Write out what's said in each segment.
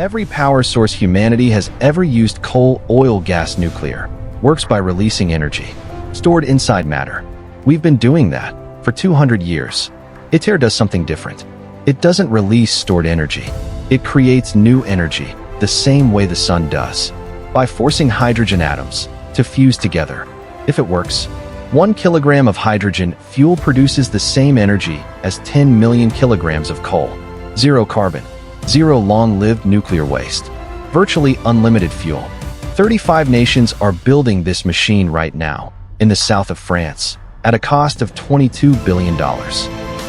Every power source humanity has ever used, coal, oil, gas, nuclear, works by releasing energy stored inside matter. We've been doing that for 200 years. ITER does something different. It doesn't release stored energy. It creates new energy, the same way the sun does, by forcing hydrogen atoms to fuse together. If it works, 1 kilogram of hydrogen fuel produces the same energy as 10 million kilograms of coal. Zero carbon, zero long-lived nuclear waste, virtually unlimited fuel. 35 nations are building this machine right now in the south of France at a cost of $22 billion.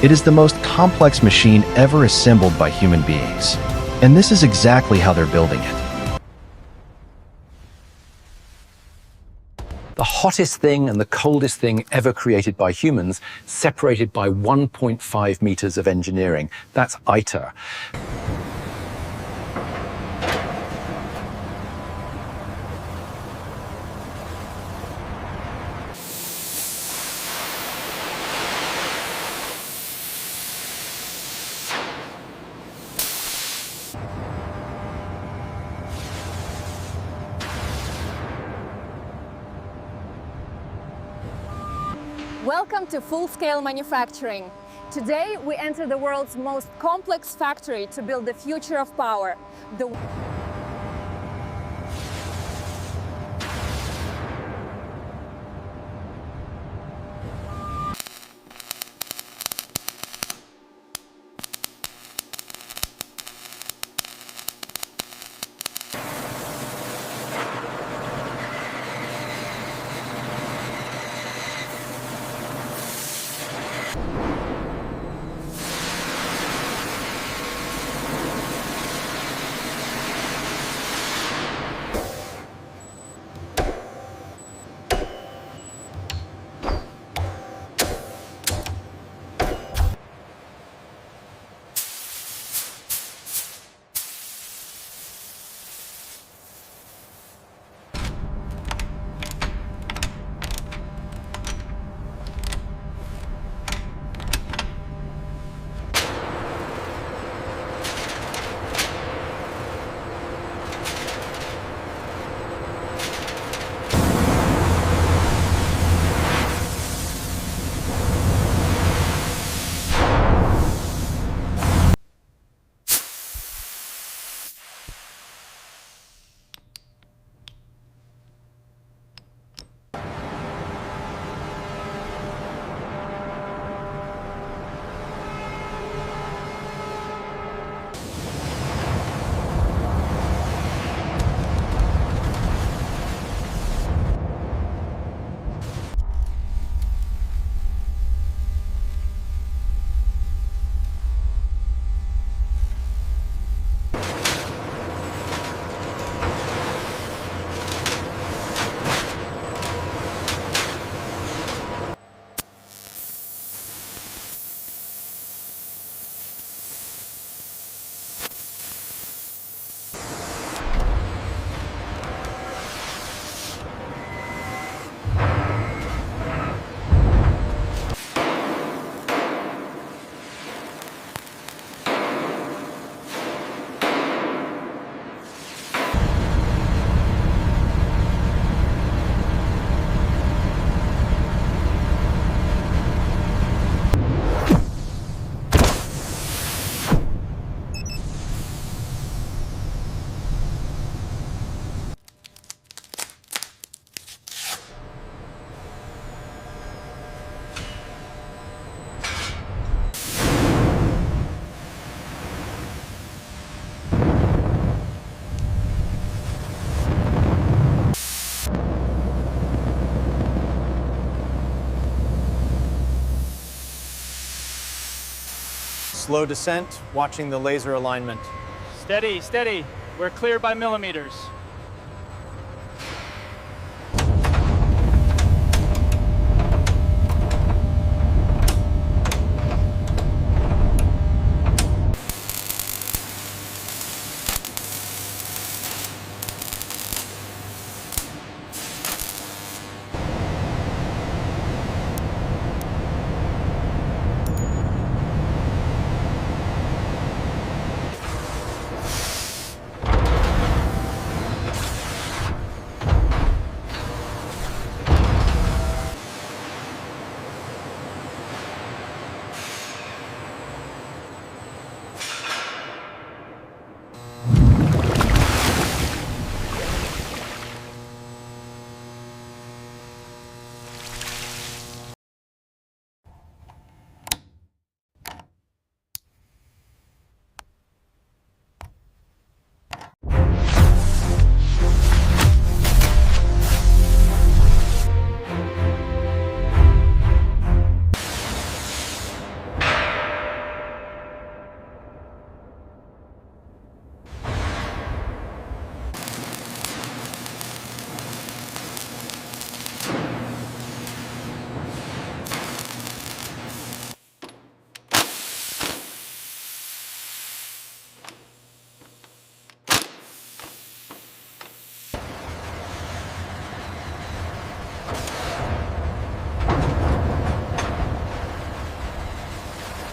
It is the most complex machine ever assembled by human beings. And this is exactly how they're building it. The hottest thing and the coldest thing ever created by humans, separated by 1.5 meters of engineering. That's ITER. Welcome to full-scale manufacturing. Today, we enter the world's most complex factory to build the future of power. Slow descent, watching the laser alignment. Steady, steady. We're clear by millimeters.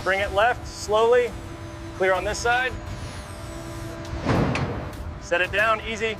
Bring it left, slowly. Clear on this side. Set it down, easy.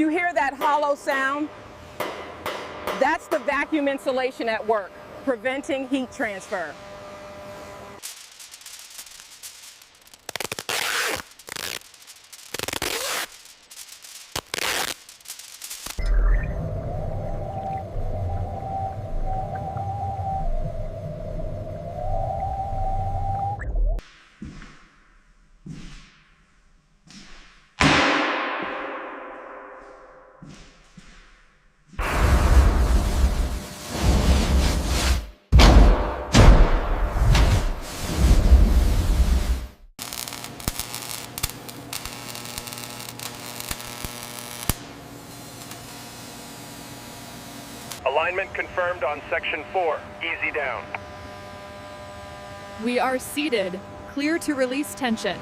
You hear that hollow sound? That's the vacuum insulation at work, preventing heat transfer. Alignment confirmed on section 4. Easy down. We are seated. Clear to release tension.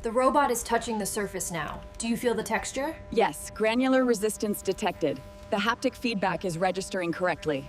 The robot is touching the surface now. Do you feel the texture? Yes, granular resistance detected. The haptic feedback is registering correctly.